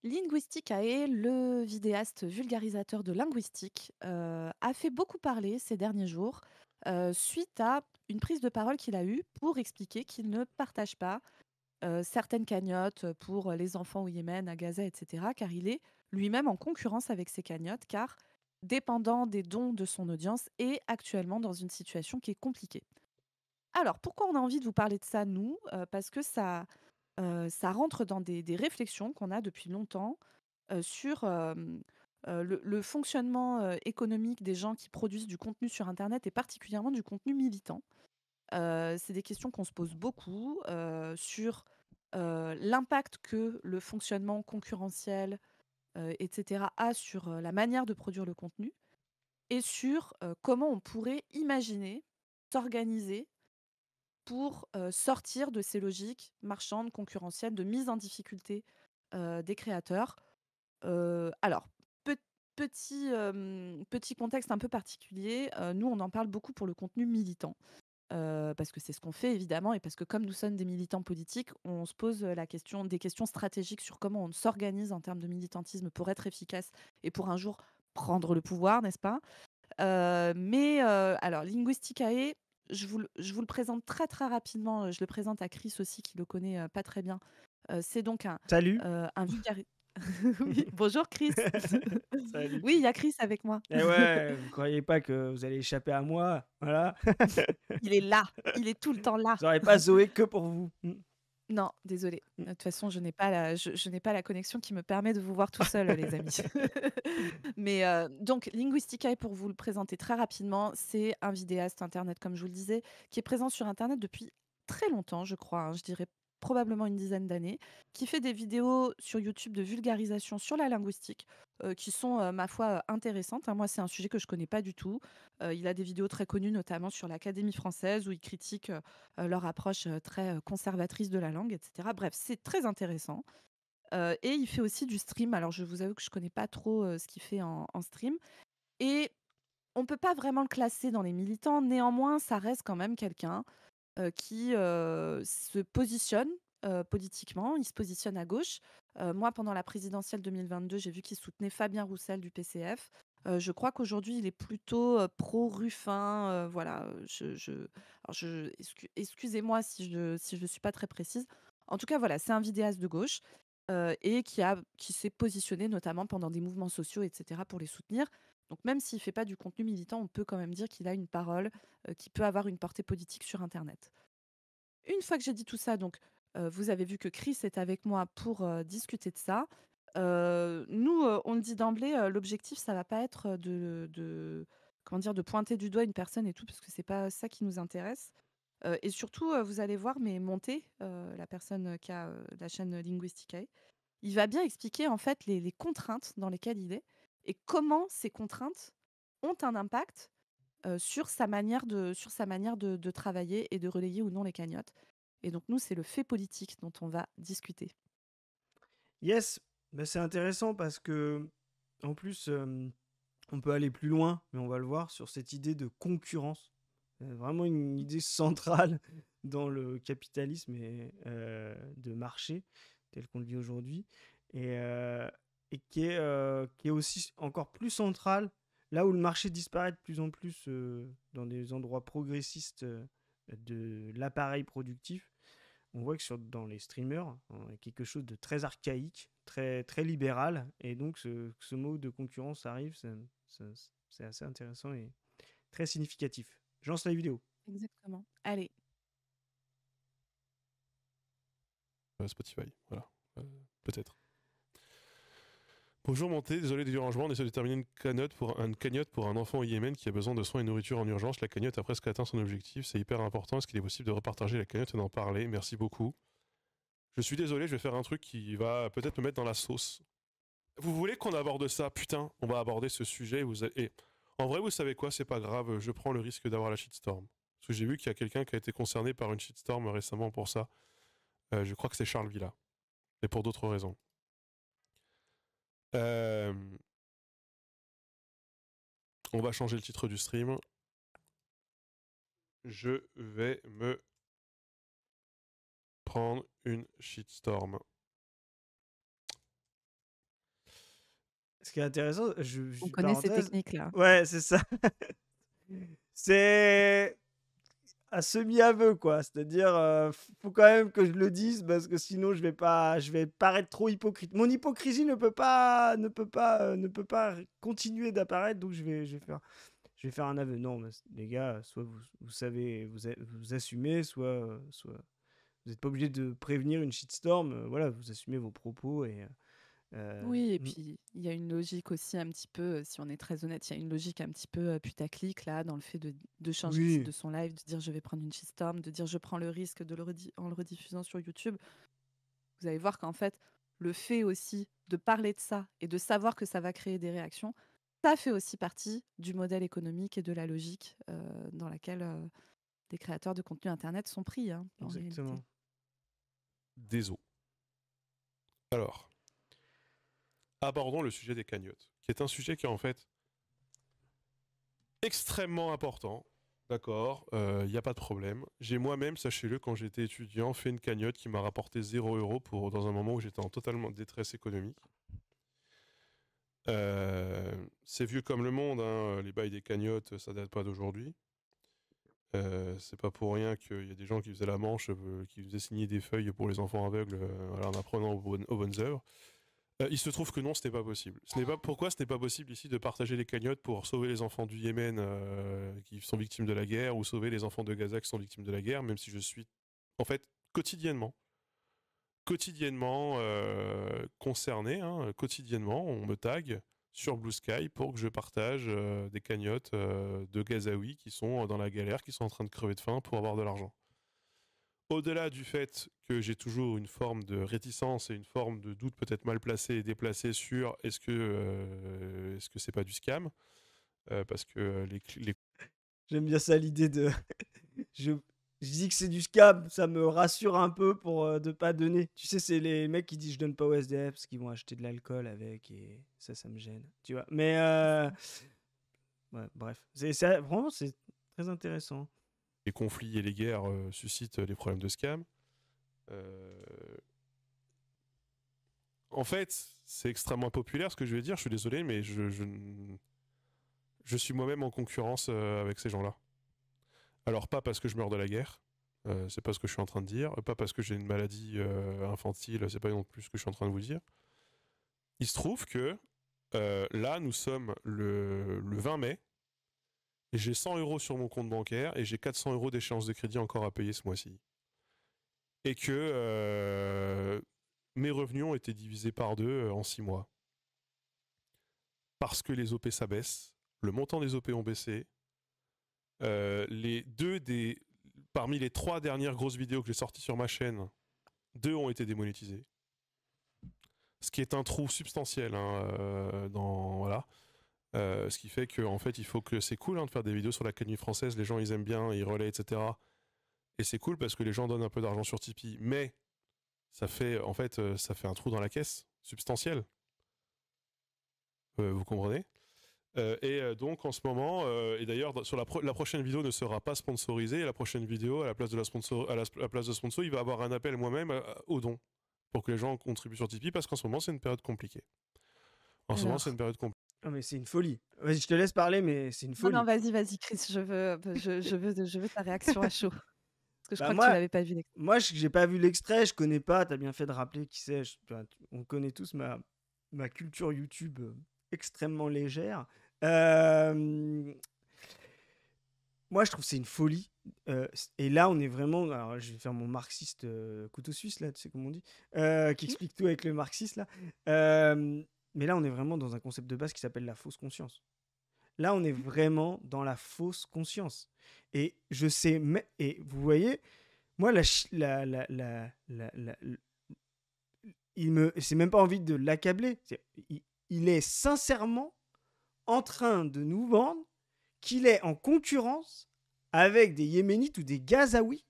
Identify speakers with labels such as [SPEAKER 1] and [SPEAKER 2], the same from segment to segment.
[SPEAKER 1] Linguisticae, le vidéaste vulgarisateur de linguistique, a fait beaucoup parler ces derniers jours, suite à une prise de parole qu'il a eue pour expliquer qu'il ne partage pas, certaines cagnottes pour les enfants au Yémen, à Gaza et cetera, car il est lui-même en concurrence avec ces cagnottes, car dépendant des dons de son audience et actuellement dans une situation qui est compliquée. Alors pourquoi on a envie de vous parler de ça nous? Parce que ça rentre dans des réflexions qu'on a depuis longtemps, sur, le fonctionnement, économique des gens qui produisent du contenu sur internet et particulièrement du contenu militant. C'est des questions qu'on se pose beaucoup, sur, l'impact que le fonctionnement concurrentiel, et cetera a sur, la manière de produire le contenu et sur, comment on pourrait imaginer s'organiser pour, sortir de ces logiques marchandes, concurrentielles, de mise en difficulté, des créateurs. Alors, pe petit contexte un peu particulier, nous, on en parle beaucoup pour le contenu militant, parce que c'est ce qu'on fait évidemment et parce que comme nous sommes des militants politiques, on se pose, la question des questions stratégiques sur comment on s'organise en termes de militantisme pour être efficace et pour un jour prendre le pouvoir, n'est-ce pas? Alors Linguisticae, je vous le présente très, très rapidement, je le présente à Chris aussi qui le connaît, pas très bien. C'est donc
[SPEAKER 2] Salut.
[SPEAKER 1] un vulgari oui, bonjour Chris.
[SPEAKER 2] Salut.
[SPEAKER 1] Oui, il y a Chris avec moi.
[SPEAKER 2] Eh ouais, vous croyez pas que vous allez échapper à moi, voilà.
[SPEAKER 1] Il est là, il est tout le temps là.
[SPEAKER 2] J'aurais pas Zoé que pour vous.
[SPEAKER 1] Non, désolée.
[SPEAKER 2] Mmh.
[SPEAKER 1] De toute façon, je n'ai pas la connexion qui me permet de vous voir tout seul, les amis. Donc Linguisticae, pour vous le présenter très rapidement, c'est un vidéaste internet, comme je vous le disais, qui est présent sur internet depuis très longtemps, je crois, hein, je dirais probablement une dizaine d'années, qui fait des vidéos sur YouTube de vulgarisation sur la linguistique, qui sont, ma foi, intéressantes, hein. Moi, c'est un sujet que je connais pas du tout. Il a des vidéos très connues, notamment sur l'Académie française, où il critique, leur approche, très, conservatrice de la langue et cetera. Bref, c'est très intéressant. Et il fait aussi du stream. Alors je vous avoue que je connais pas trop, ce qu'il fait en stream et on peut pas vraiment le classer dans les militants. Néanmoins, ça reste quand même quelqu'un, qui, se positionne, politiquement. Il se positionne à gauche. Moi, pendant la présidentielle 2022, j'ai vu qu'il soutenait Fabien Roussel du PCF. Je crois qu'aujourd'hui, il est plutôt, pro Ruffin, voilà, excusez-moi si je suis pas très précise. En tout cas, voilà, c'est un vidéaste de gauche, et qui s'est positionné notamment pendant des mouvements sociaux et cetera pour les soutenir. Donc même s'il fait pas du contenu militant, on peut quand même dire qu'il a une parole, qui peut avoir une portée politique sur internet. Une fois que j'ai dit tout ça, donc, vous avez vu que Chris est avec moi pour, discuter de ça. Nous, on le dit d'emblée, l'objectif ça va pas être, de comment dire? De pointer du doigt une personne et tout, parce que c'est pas ça qui nous intéresse. Et surtout, vous allez voir, mais Monté, la personne, qui a, la chaîne Linguisticae, il va bien expliquer en fait les contraintes dans lesquelles il est et comment ces contraintes ont un impact, sur sa manière de travailler et de relayer ou non les cagnottes. Et donc nous, c'est le fait politique dont on va discuter.
[SPEAKER 2] Yes, bah, c'est intéressant parce que, en plus, on peut aller plus loin, mais on va le voir sur cette idée de concurrence. Vraiment une idée centrale dans le capitalisme et de marché tel qu'on le vit aujourd'hui et, euh, et qui est aussi encore plus centrale là où le marché disparaît de plus en plus dans des endroits progressistes de l'appareil productif. On voit que dans les streamers, il y a quelque chose de très archaïque, très, très libéral, et donc ce mot de concurrence arrive, ça- c'est assez intéressant et très significatif. Je lance la vidéo.
[SPEAKER 1] Exactement. Allez.
[SPEAKER 3] Spotify, voilà. Euh, Peut-être. Bonjour Monté, désolé du dérangement, on essaie de terminer une cagnotte pour un enfant au Yémen qui a besoin de soins et de nourriture en urgence. La cagnotte a presque atteint son objectif, c'est hyper important. Est-ce qu'il est possible de repartager la cagnotte et d'en parler? Merci beaucoup. Je suis désolé, je vais faire un truc qui va peut-être me mettre dans la sauce. Vous voulez qu'on aborde ça? Putain, on va aborder ce sujet. Et en vrai, vous savez quoi? C'est pas grave, je prends le risque d'avoir la shitstorm. Parce que j'ai vu qu'il y a quelqu'un qui a été concerné par une shitstorm récemment pour ça. Je crois que c'est Charles Villa. Et pour d'autres raisons. Euh, on va changer le titre du stream. Je vais me prendre une shitstorm.
[SPEAKER 2] qui est intéressant,
[SPEAKER 1] On connaît ces
[SPEAKER 2] parenthèse,
[SPEAKER 1] techniques-là.
[SPEAKER 2] ouais, c'est ça. C'est un semi-aveu, quoi. C'est-à-dire, faut quand même que je le dise parce que sinon je vais paraître trop hypocrite. Mon hypocrisie ne peut pas continuer d'apparaître, donc je vais faire un aveu. Non, mais les gars, soit vous savez, vous assumez, soit vous n'êtes pas obligé de prévenir une shitstorm. Voilà, vous assumez vos propos et
[SPEAKER 1] Oui, et puis il y a une logique aussi un petit peu, si on est très honnête, il y a une logique un petit peu putaclic là, dans le fait de changer le titre
[SPEAKER 2] oui,
[SPEAKER 1] de son live, de dire je vais prendre une shitstorm, de dire je prends le risque de en le rediffusant sur YouTube. Vous allez voir qu'en fait, le fait aussi de parler de ça et de savoir que ça va créer des réactions, ça fait aussi partie du modèle économique et de la logique dans laquelle des créateurs de contenu Internet sont pris, hein, en réalité.
[SPEAKER 2] exactement.
[SPEAKER 3] Désolé. Alors, abordons le sujet des cagnottes, qui est un sujet qui est en fait extrêmement important. D'accord, il n'y a pas de problème. J'ai moi-même, sachez-le, quand j'étais étudiant, fait une cagnotte qui m'a rapporté 0 € dans un moment où j'étais en totalement détresse économique. C'est vieux comme le monde, hein, les bails des cagnottes, ça date pas d'aujourd'hui. C'est pas pour rien qu'il y a des gens qui faisaient la manche, qui faisaient signer des feuilles pour les enfants aveugles en apprenant aux bonnes œuvres. Il se trouve que non, ce n'est pas possible. Pourquoi ce n'est pas possible ici de partager les cagnottes pour sauver les enfants du Yémen qui sont victimes de la guerre ou sauver les enfants de Gaza qui sont victimes de la guerre, même si je suis en fait quotidiennement concerné, hein, quotidiennement, on me tag sur Blue Sky pour que je partage des cagnottes de Gazaouis qui sont dans la galère, qui sont en train de crever de faim pour avoir de l'argent. Au-delà du fait que j'ai toujours une forme de réticence et une forme de doute peut-être mal placé et déplacé sur est-ce que c'est pas du scam, parce que
[SPEAKER 2] J'aime bien ça, l'idée de. je, je dis que c'est du scam, ça me rassure un peu pour de pas donner. Tu sais, c'est les mecs qui disent je donne pas aux SDF parce qu'ils vont acheter de l'alcool avec et ça me gêne. Tu vois. Mais ouais, bref, vraiment c'est très intéressant.
[SPEAKER 3] les conflits et les guerres suscitent les problèmes de scam. En fait, c'est extrêmement populaire ce que je vais dire, je suis désolé, mais je suis moi-même en concurrence avec ces gens-là. Alors pas parce que je meurs de la guerre, c'est pas ce que je suis en train de dire, pas parce que j'ai une maladie infantile, c'est pas non plus ce que je suis en train de vous dire. Il se trouve que là, nous sommes le 20 mai, et j'ai 100 € sur mon compte bancaire, et j'ai 400 € d'échéance de crédit encore à payer ce mois-ci. Et que mes revenus ont été divisés par 2 en 6 mois. Parce que les OP s'abaissent, le montant des OP ont baissé. Parmi les 3 dernières grosses vidéos que j'ai sorties sur ma chaîne, 2 ont été démonétisées. Ce qui est un trou substantiel, hein, voilà. Ce qui fait que en fait, il faut que c'est cool hein, de faire des vidéos sur la Académie française. Les gens ils aiment bien, ils relaient, etc. Et c'est cool parce que les gens donnent un peu d'argent sur Tipeee, mais ça fait un trou dans la caisse substantiel. Vous comprenez? Donc en ce moment, et d'ailleurs sur la prochaine vidéo ne sera pas sponsorisée. La prochaine vidéo, à la place de sponsor, il va avoir un appel moi-même aux dons pour que les gens contribuent sur Tipeee parce qu'en ce moment c'est une période compliquée. En ce moment c'est une période compliquée.
[SPEAKER 2] Non mais c'est une folie. Vas-y, je te laisse parler, mais c'est une folie.
[SPEAKER 1] Non, vas-y, Chris, je veux ta réaction à chaud. Parce que je crois que
[SPEAKER 2] moi,
[SPEAKER 1] tu l'avais pas vu l'extrait.
[SPEAKER 2] Moi, j'ai pas vu l'extrait, je connais pas. T'as bien fait de rappeler qui c'est. On connaît tous ma culture YouTube extrêmement légère. Moi, je trouve que c'est une folie. Et là, on est vraiment. Alors, je vais faire mon marxiste couteau suisse, là, tu sais comment on dit, qui explique tout avec le marxiste, là. Mais là, on est vraiment dans un concept de base qui s'appelle la fausse conscience. Là, on est vraiment dans la fausse conscience. Et je sais. Et vous voyez, moi, c'est même pas envie de l'accabler. Il est sincèrement en train de nous vendre qu'il est en concurrence avec des Yéménites ou des Gazaouis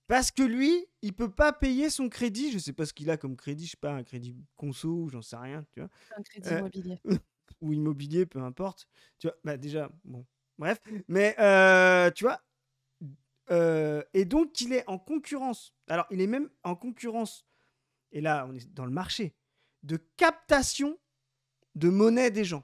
[SPEAKER 2] parce que lui, il peut pas payer son crédit. Je sais pas ce qu'il a comme crédit, je sais pas, un crédit conso, j'en sais rien, tu vois.
[SPEAKER 1] Un crédit immobilier.
[SPEAKER 2] Ou immobilier, peu importe. Tu vois, bah déjà, bon, bref. Mais tu vois, et donc il est en concurrence. Alors, il est même en concurrence, et là, on est dans le marché, de captation de monnaie des gens.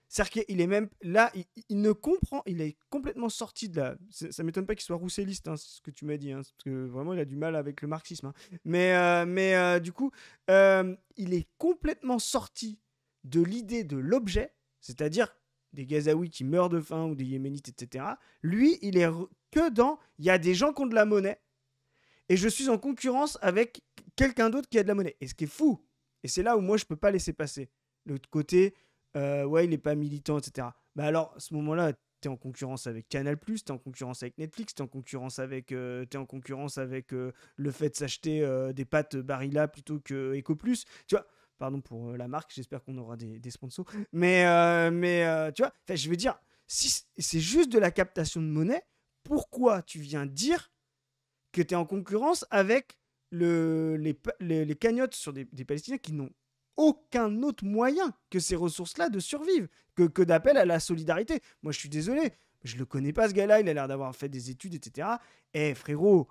[SPEAKER 2] C'est-à-dire qu'il est même là, il ne comprend, il est complètement sorti de la. Ça m'étonne pas qu'il soit rousselliste, hein, c'est ce que tu m'as dit, hein, parce que vraiment il a du mal avec le marxisme. Hein. Mais du coup, il est complètement sorti de l'idée de l'objet, c'est-à-dire des Gazaouis qui meurent de faim ou des Yéménites, etc. Lui, il est que dans. Il y a des gens qui ont de la monnaie et je suis en concurrence avec quelqu'un d'autre qui a de la monnaie. Et ce qui est fou, et c'est là où moi je peux pas laisser passer le côté. Ouais, il n'est pas militant, etc. Bah alors, à ce moment-là, tu es en concurrence avec Canal+, tu es en concurrence avec Netflix, tu es en concurrence avec, le fait de s'acheter des pâtes Barilla plutôt que EcoPlus. Tu vois, pardon pour la marque, j'espère qu'on aura des sponsors. Mais tu vois, je veux dire, si c'est juste de la captation de monnaie, pourquoi tu viens dire que tu es en concurrence avec les cagnottes sur des Palestiniens qui n'ont aucun autre moyen que ces ressources-là de survivre, que d'appel à la solidarité. Moi, je suis désolé, je le connais pas ce gars-là, il a l'air d'avoir fait des études, etc. Eh frérot,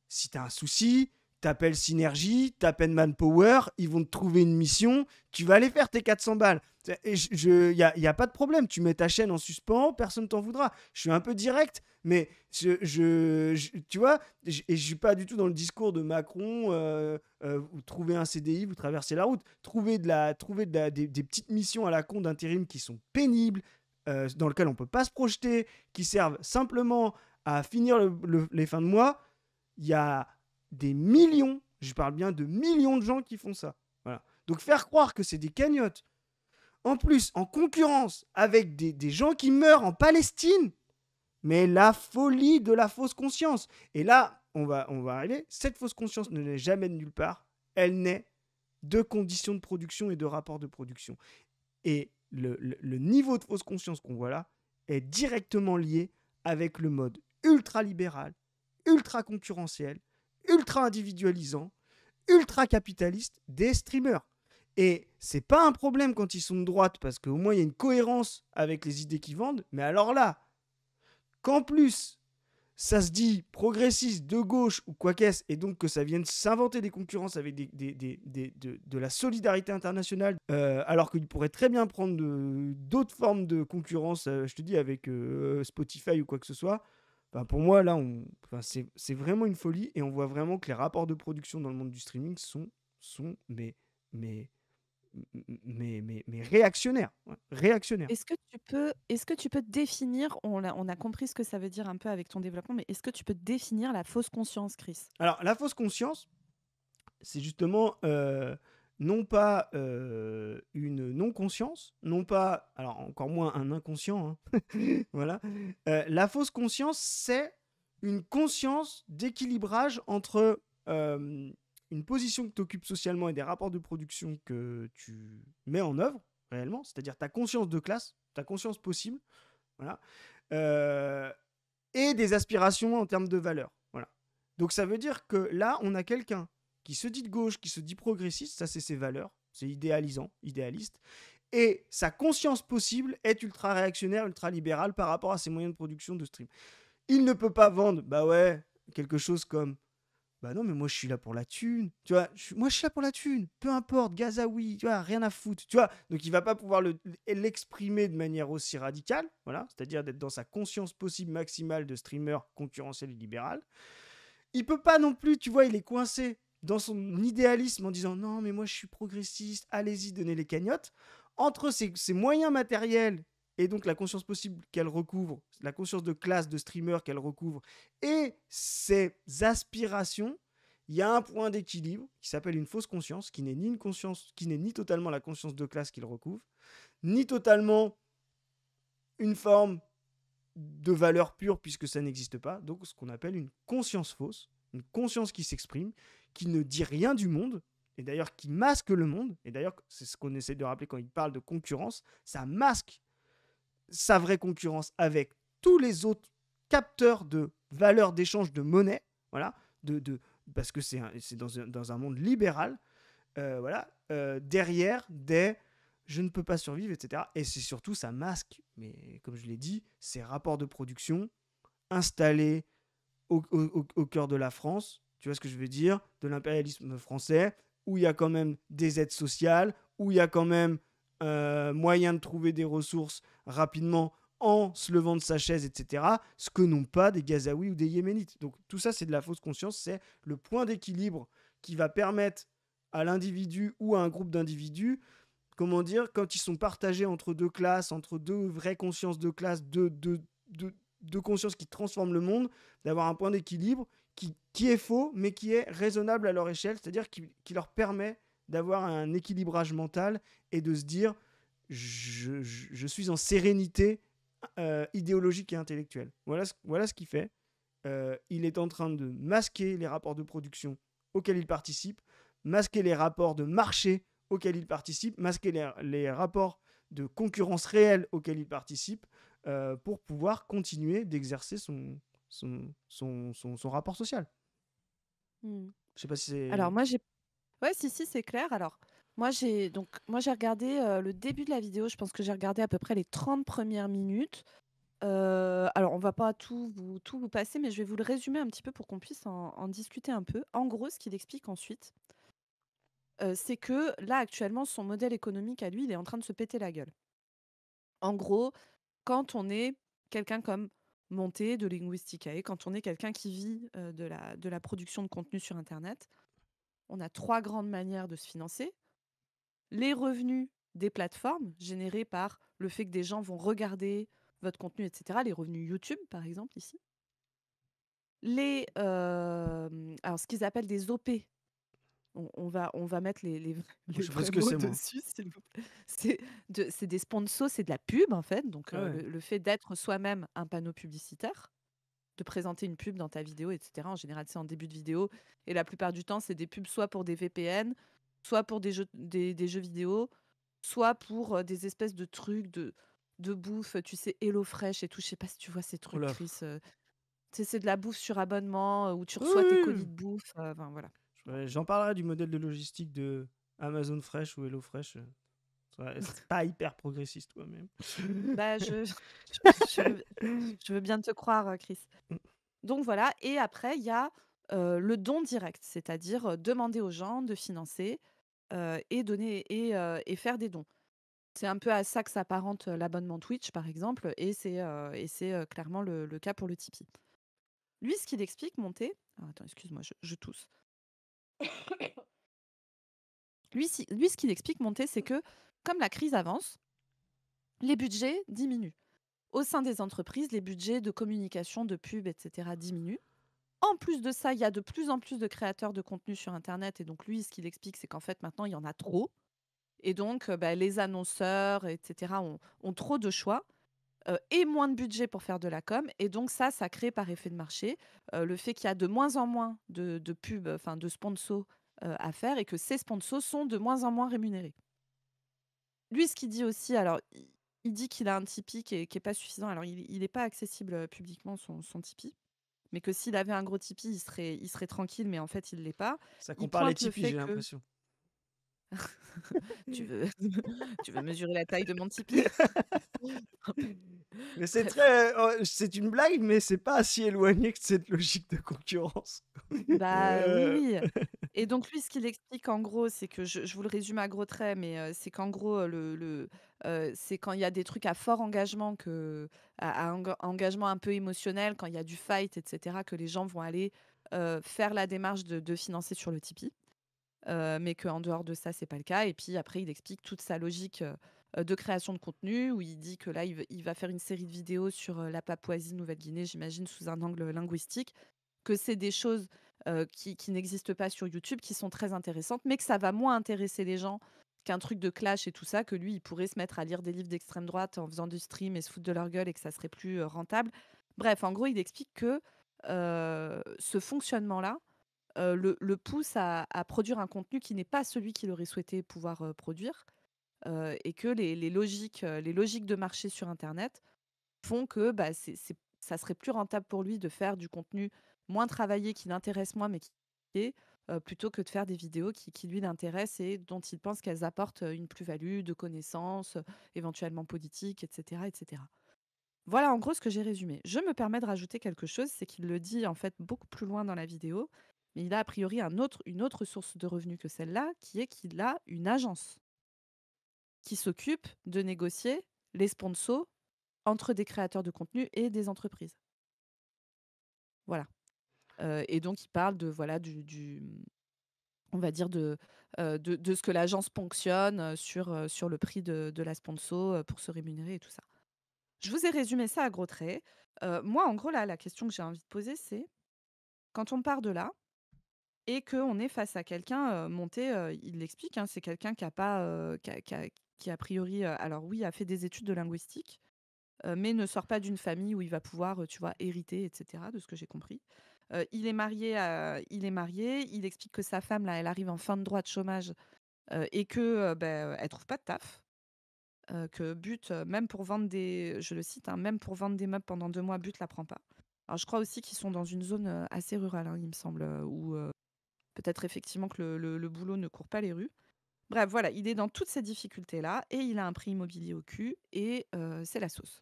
[SPEAKER 2] si t'as un souci, t'appelles Synergie, t'appelles Manpower, ils vont te trouver une mission, tu vas aller faire tes 400 balles. Il n'y a pas de problème, tu mets ta chaîne en suspens, personne t'en voudra. Je suis un peu direct, mais tu vois, et je suis pas du tout dans le discours de Macron, vous trouvez un CDI, vous traversez la route. Trouver des petites missions à la con d'intérim qui sont pénibles, dans lesquelles on peut pas se projeter, qui servent simplement à finir les fins de mois, il y a des millions, je parle bien de millions de gens qui font ça. Voilà. Donc faire croire que c'est des cagnottes, en plus en concurrence avec des gens qui meurent en Palestine, mais la folie de la fausse conscience. Et là, on va arriver, cette fausse conscience ne naît jamais de nulle part, elle naît de conditions de production et de rapports de production. Et le niveau de fausse conscience qu'on voit là est directement lié avec le mode ultra-libéral, ultra-concurrentiel, ultra-individualisant, ultra-capitaliste des streamers. Et c'est pas un problème quand ils sont de droite, parce qu'au moins il y a une cohérence avec les idées qu'ils vendent, mais alors là, qu'en plus ça se dit progressiste, de gauche ou quoi qu'est-ce, et donc que ça vienne s'inventer des concurrences avec de la solidarité internationale, alors qu'ils pourraient très bien prendre d'autres formes de concurrence, je te dis, avec Spotify ou quoi que ce soit. Enfin, pour moi, là, c'est vraiment une folie, et on voit vraiment que les rapports de production dans le monde du streaming sont mais réactionnaires. Ouais, réactionnaires.
[SPEAKER 1] Est-ce que tu peux définir, on a compris ce que ça veut dire un peu avec ton développement, mais est-ce que tu peux définir la fausse conscience, Chris?
[SPEAKER 2] Alors, la fausse conscience, c'est justement non pas une non-conscience, non pas, alors encore moins un inconscient, hein. Voilà. La fausse conscience, c'est une conscience d'équilibrage entre une position que tu occupes socialement et des rapports de production que tu mets en œuvre réellement, c'est-à-dire ta conscience de classe, ta conscience possible, voilà, et des aspirations en termes de valeurs. Voilà. Donc ça veut dire que là, on a quelqu'un qui se dit de gauche, qui se dit progressiste, ça c'est ses valeurs, c'est idéalisant, idéaliste, et sa conscience possible est ultra-réactionnaire, ultra-libérale par rapport à ses moyens de production de stream. Il ne peut pas vendre, bah ouais, quelque chose comme, bah non, mais moi je suis là pour la thune, tu vois, moi je suis là pour la thune, peu importe, Gazaoui, tu vois, rien à foutre, tu vois, donc il va pas pouvoir l'exprimer de manière aussi radicale, voilà, c'est-à-dire d'être dans sa conscience possible maximale de streamer concurrentiel et libéral. Il peut pas non plus, tu vois, il est coincé dans son idéalisme en disant non, mais moi je suis progressiste, allez-y, donnez les cagnottes. Entre ses moyens matériels et donc la conscience possible qu'elle recouvre, la conscience de classe de streamer qu'elle recouvre, et ses aspirations, il y a un point d'équilibre qui s'appelle une fausse conscience, qui n'est ni une conscience, qui n'est ni totalement la conscience de classe qu'il recouvre, ni totalement une forme de valeur pure puisque ça n'existe pas, donc ce qu'on appelle une conscience fausse, une conscience qui s'exprime, qui ne dit rien du monde, et d'ailleurs qui masque le monde, et d'ailleurs c'est ce qu'on essaie de rappeler quand il parle de concurrence, ça masque sa vraie concurrence avec tous les autres capteurs de valeur d'échange de monnaie, voilà, parce que c'est dans un monde libéral, voilà, derrière des je ne peux pas survivre, etc. Et c'est surtout, ça masque, mais comme je l'ai dit, ces rapports de production installés au cœur de la France, tu vois ce que je veux dire, de l'impérialisme français, où il y a quand même des aides sociales, où il y a quand même moyen de trouver des ressources rapidement en se levant de sa chaise, etc. Ce que n'ont pas des Gazaouis ou des Yéménites. Donc tout ça, c'est de la fausse conscience. C'est le point d'équilibre qui va permettre à l'individu ou à un groupe d'individus, comment dire, quand ils sont partagés entre deux classes, entre deux vraies consciences de classe, deux consciences qui transforment le monde, d'avoir un point d'équilibre qui est faux, mais qui est raisonnable à leur échelle, c'est-à-dire qui leur permet d'avoir un équilibrage mental et de se dire je suis en sérénité idéologique et intellectuelle. Voilà ce qu'il fait. Il est en train de masquer les rapports de production auxquels il participe, masquer les rapports de marché auxquels il participe, masquer les rapports de concurrence réelle auxquels il participe pour pouvoir continuer d'exercer son rapport social.
[SPEAKER 1] Hmm.
[SPEAKER 2] Je sais pas si c'est...
[SPEAKER 1] Alors moi j'ai ouais si c'est clair. Alors moi j'ai regardé le début de la vidéo, je pense que j'ai regardé à peu près les 30 premières minutes. Alors on va pas tout vous passer, mais je vais vous le résumer un petit peu pour qu'on puisse en discuter un peu. En gros, ce qu'il explique ensuite, c'est que là actuellement son modèle économique à lui, il est en train de se péter la gueule. En gros, quand on est quelqu'un comme Monté de Linguisticae, quand on est quelqu'un qui vit de la production de contenu sur Internet, on a 3 grandes manières de se financer. Les revenus des plateformes générés par le fait que des gens vont regarder votre contenu, etc. Les revenus YouTube, par exemple, ici. Alors, ce qu'ils appellent des OP. On va mettre les
[SPEAKER 2] Je sais pas
[SPEAKER 1] vrais
[SPEAKER 2] ce que
[SPEAKER 1] mots
[SPEAKER 2] c'est, moi.
[SPEAKER 1] dessus, s'il vous plaît. C'est des sponsors, c'est de la pub, en fait. Donc,
[SPEAKER 2] Ah ouais.
[SPEAKER 1] le fait d'être soi-même un panneau publicitaire, de présenter une pub dans ta vidéo, etc. En général, c'est en début de vidéo. Et la plupart du temps, c'est des pubs soit pour des VPN, soit pour des jeux vidéo, soit pour des espèces de trucs de bouffe, tu sais, HelloFresh et tout. Je sais pas si tu vois ces
[SPEAKER 2] Oh
[SPEAKER 1] trucs,
[SPEAKER 2] là.
[SPEAKER 1] Chris. Tu sais, c'est de la bouffe sur abonnement où tu
[SPEAKER 2] Oui,
[SPEAKER 1] reçois tes colis
[SPEAKER 2] oui,
[SPEAKER 1] de bouffe. Enfin, voilà.
[SPEAKER 2] oui. J'en parlerai du modèle de logistique de Amazon Fresh ou HelloFresh. C'est pas hyper progressiste, toi-même.
[SPEAKER 1] Bah, je veux bien te croire, Chris. Donc voilà. Et après, il y a le don direct, c'est-à-dire demander aux gens de financer et donner et faire des dons. C'est un peu à ça que s'apparente l'abonnement Twitch, par exemple, et c'est clairement le cas pour le Tipeee. Lui, ce qu'il explique, Monté... Ah, attends, excuse-moi, je tousse. Lui, ce qu'il explique, Monté, c'est que comme la crise avance, les budgets diminuent. Au sein des entreprises, les budgets de communication, de pub, etc. diminuent. En plus de ça, il y a de plus en plus de créateurs de contenu sur Internet. Et donc, lui, ce qu'il explique, c'est qu'en fait, maintenant, il y en a trop. Et donc, les annonceurs, etc., ont trop de choix et moins de budget pour faire de la com. Et donc, ça crée par effet de marché le fait qu'il y a de moins en moins de pubs, enfin de sponsors à faire et que ces sponsors sont de moins en moins rémunérés. Lui, ce qu'il dit aussi, alors, il dit qu'il a un Tipeee qui est pas suffisant. Alors, il n'est pas accessible publiquement, son Tipeee. Mais que s'il avait un gros Tipeee, il serait tranquille, mais en fait, il l'est pas.
[SPEAKER 2] Ça
[SPEAKER 1] Il
[SPEAKER 2] compare les
[SPEAKER 1] pointe le
[SPEAKER 2] Tipeee,
[SPEAKER 1] fait
[SPEAKER 2] j'ai
[SPEAKER 1] que...
[SPEAKER 2] l'impression.
[SPEAKER 1] Tu veux, tu veux mesurer la taille de mon Tipeee?
[SPEAKER 2] Mais c'est
[SPEAKER 1] Bref.
[SPEAKER 2] c'est une blague, mais c'est pas si éloigné que cette logique de concurrence.
[SPEAKER 1] Bah oui,
[SPEAKER 2] Euh,
[SPEAKER 1] oui. Et donc lui, ce qu'il explique en gros, c'est que je vous le résume à gros traits, mais c'est qu'en gros, c'est quand il y a des trucs à fort engagement, engagement un peu émotionnel, quand il y a du fight, etc., que les gens vont aller faire la démarche de financer sur le Tipeee. Mais qu'en dehors de ça, c'est pas le cas. Et puis après, il explique toute sa logique de création de contenu, où il dit que là, il va faire une série de vidéos sur la Papouasie-Nouvelle-Guinée, j'imagine, sous un angle linguistique, que c'est des choses qui n'existent pas sur YouTube, qui sont très intéressantes, mais que ça va moins intéresser les gens qu'un truc de clash et tout ça, que lui, il pourrait se mettre à lire des livres d'extrême droite en faisant du stream et se foutre de leur gueule et que ça serait plus rentable. Bref, en gros, il explique que ce fonctionnement-là, le pousse à produire un contenu qui n'est pas celui qu'il aurait souhaité pouvoir produire, et que les logiques de marché sur Internet font que bah, ça serait plus rentable pour lui de faire du contenu moins travaillé, qui l'intéresse moins, mais qui est, plutôt que de faire des vidéos qui lui l'intéressent et dont il pense qu'elles apportent une plus-value de connaissances, éventuellement politiques, etc., etc. Voilà en gros ce que j'ai résumé. Je me permets de rajouter quelque chose, c'est qu'il le dit en fait beaucoup plus loin dans la vidéo, mais il a a priori une autre source de revenus que celle-là, qui est qu'il a une agence. qui s'occupe de négocier les sponsors entre des créateurs de contenu et des entreprises. Voilà. Et donc, il parle de, voilà, on va dire de ce que l'agence ponctionne sur le prix de la sponsor pour se rémunérer et tout ça. Je vous ai résumé ça à gros traits. Moi, en gros, là, la question que j'ai envie de poser, c'est quand on part de là et qu'on est face à quelqu'un monté, il l'explique, hein, c'est quelqu'un qui a pas, qui a priori, alors oui, a fait des études de linguistique, mais ne sort pas d'une famille où il va pouvoir, tu vois, hériter, etc., de ce que j'ai compris. Il explique que sa femme, là, elle arrive en fin de droit de chômage et que elle trouve pas de taf. Que But, même pour vendre des, je le cite, hein, même pour vendre des meubles pendant 2 mois, But la prend pas. Alors, je crois aussi qu'ils sont dans une zone assez rurale, hein, il me semble, où peut-être effectivement que le boulot ne court pas les rues. Bref, voilà, il est dans toutes ces difficultés-là et il a un prix immobilier au cul et c'est la sauce.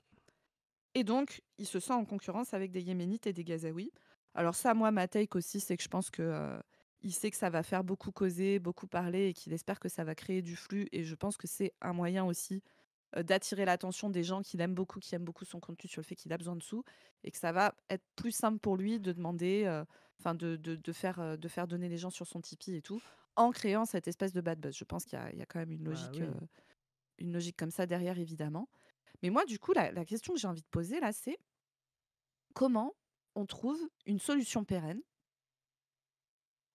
[SPEAKER 1] Et donc, il se sent en concurrence avec des Yéménites et des Gazaouis. Alors ça, moi, ma take aussi, c'est que je pense que il sait que ça va faire beaucoup causer, beaucoup parler et qu'il espère que ça va créer du flux. Et je pense que c'est un moyen aussi d'attirer l'attention des gens qu'il aime beaucoup, qui aiment beaucoup son contenu sur le fait qu'il a besoin de sous et que ça va être plus simple pour lui de demander, enfin de faire donner les gens sur son Tipeee et tout, en créant cette espèce de bad buzz. Je pense qu'il y a quand même
[SPEAKER 2] Bah oui.
[SPEAKER 1] une logique comme ça derrière, évidemment. Mais moi, du coup, la question que j'ai envie de poser là, c'est comment on trouve une solution pérenne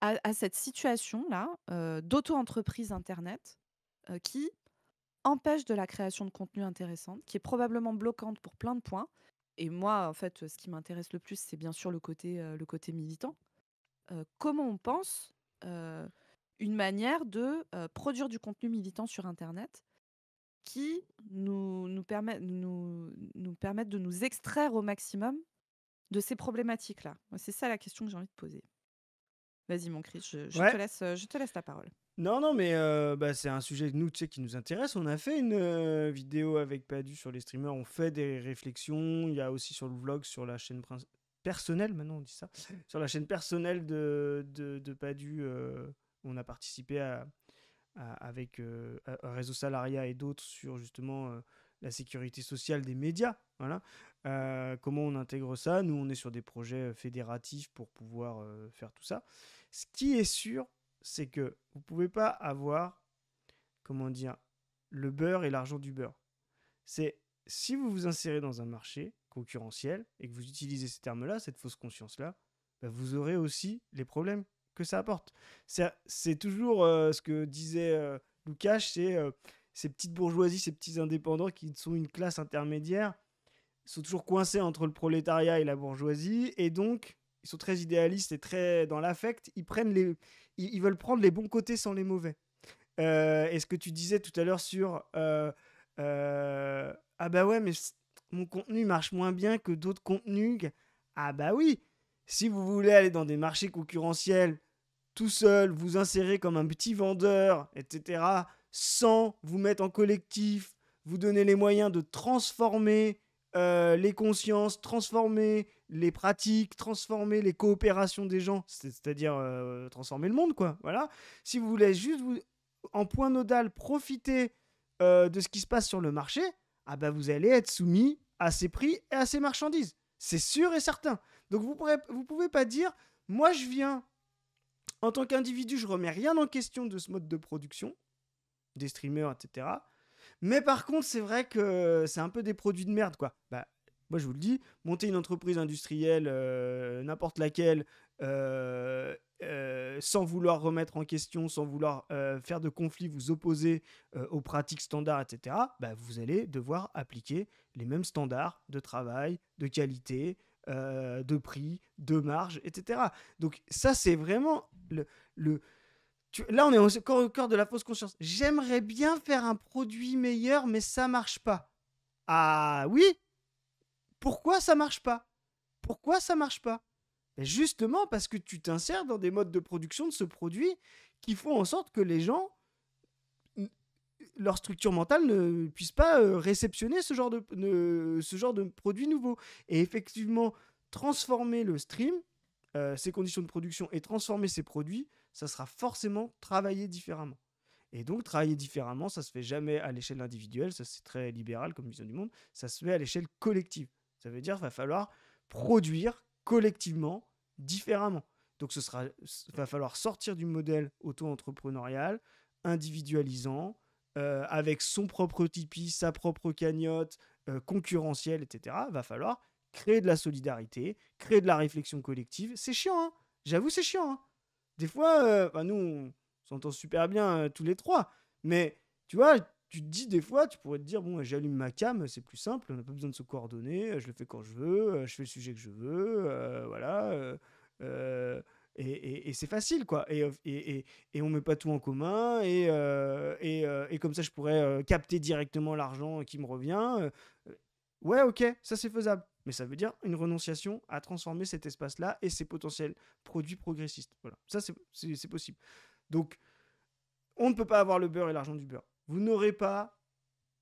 [SPEAKER 1] à cette situation-là d'auto-entreprise Internet qui empêche de la création de contenu intéressante, qui est probablement bloquante pour plein de points. Et moi, en fait, ce qui m'intéresse le plus, c'est bien sûr le côté militant. Comment on pense une manière de produire du contenu militant sur Internet qui nous permette de nous extraire au maximum de ces problématiques-là. Moi, c'est ça la question que j'ai envie de poser. Vas-y, mon Chris,
[SPEAKER 2] Ouais.
[SPEAKER 1] je te laisse la parole.
[SPEAKER 2] Non, mais bah, c'est un sujet nous, tu sais, qui nous intéresse. On a fait une vidéo avec Padu sur les streamers. On fait des réflexions. Il y a aussi sur le vlog, sur la chaîne personnelle, maintenant on dit ça, sur la chaîne personnelle de Padu. On a participé avec Réseau Salaria et d'autres sur justement la sécurité sociale des médias. Voilà. Comment on intègre ça. Nous, on est sur des projets fédératifs pour pouvoir faire tout ça. Ce qui est sûr, c'est que vous pouvez pas avoir, comment dire, le beurre et l'argent du beurre. C'est si vous vous insérez dans un marché concurrentiel et que vous utilisez ces termes-là, cette fausse conscience-là, bah, vous aurez aussi les problèmes que ça apporte. C'est toujours ce que disait Lukács, c'est ces petites bourgeoisies, ces petits indépendants qui sont une classe intermédiaire, sont toujours coincés entre le prolétariat et la bourgeoisie, et donc ils sont très idéalistes et très dans l'affect, ils veulent prendre les bons côtés sans les mauvais. Et ce que tu disais tout à l'heure sur ah bah ouais, mais mon contenu marche moins bien que d'autres contenus. Ah bah oui, si vous voulez aller dans des marchés concurrentiels tout seul, vous insérer comme un petit vendeur, etc., sans vous mettre en collectif, vous donner les moyens de transformer les consciences, transformer les pratiques, transformer les coopérations des gens, c'est-à-dire transformer le monde, quoi. Voilà. Si vous voulez juste en point nodal profiter de ce qui se passe sur le marché, ah bah vous allez être soumis à ces prix et à ces marchandises. C'est sûr et certain. Donc vous pouvez pas dire, moi je viens en tant qu'individu, je remets rien en question de ce mode de production, des streamers, etc. Mais par contre, c'est vrai que c'est un peu des produits de merde, quoi. Bah, moi, je vous le dis, monter une entreprise industrielle, n'importe laquelle, sans vouloir remettre en question, sans vouloir faire de conflit, vous opposer aux pratiques standards, etc., bah, vous allez devoir appliquer les mêmes standards de travail, de qualité, de prix, de marge, etc. Donc ça, c'est vraiment là, on est au cœur de la fausse conscience. J'aimerais bien faire un produit meilleur, mais ça marche pas. Ah oui. Pourquoi ça marche pas? Pourquoi ça marche pas? Justement parce que tu t'insères dans des modes de production de ce produit qui font en sorte que les gens, leur structure mentale ne puisse pas réceptionner ce genre de produit nouveau. Et effectivement, transformer le stream, ses conditions de production et transformer ses produits, ça sera forcément travaillé différemment. Et donc, travailler différemment, ça se fait jamais à l'échelle individuelle, ça c'est très libéral comme vision du monde, ça se fait à l'échelle collective. Ça veut dire qu'il va falloir produire collectivement différemment. Donc, va falloir sortir du modèle auto-entrepreneurial, individualisant, avec son propre Tipeee, sa propre cagnotte, concurrentielle, etc. Va falloir créer de la solidarité, créer de la réflexion collective. C'est chiant, hein. J'avoue, c'est chiant, hein. Des fois, nous, on s'entend super bien tous les trois. Mais tu vois, tu te dis des fois, tu pourrais te dire, bon, j'allume ma cam, c'est plus simple, on n'a pas besoin de se coordonner, je le fais quand je veux, je fais le sujet que je veux, voilà. Et c'est facile, quoi. Et on met pas tout en commun, et comme ça, je pourrais capter directement l'argent qui me revient. Ouais, ok, ça c'est faisable. Mais ça veut dire une renonciation à transformer cet espace-là et ses potentiels produits progressistes. Voilà, ça c'est possible. Donc, on ne peut pas avoir le beurre et l'argent du beurre. Vous n'aurez pas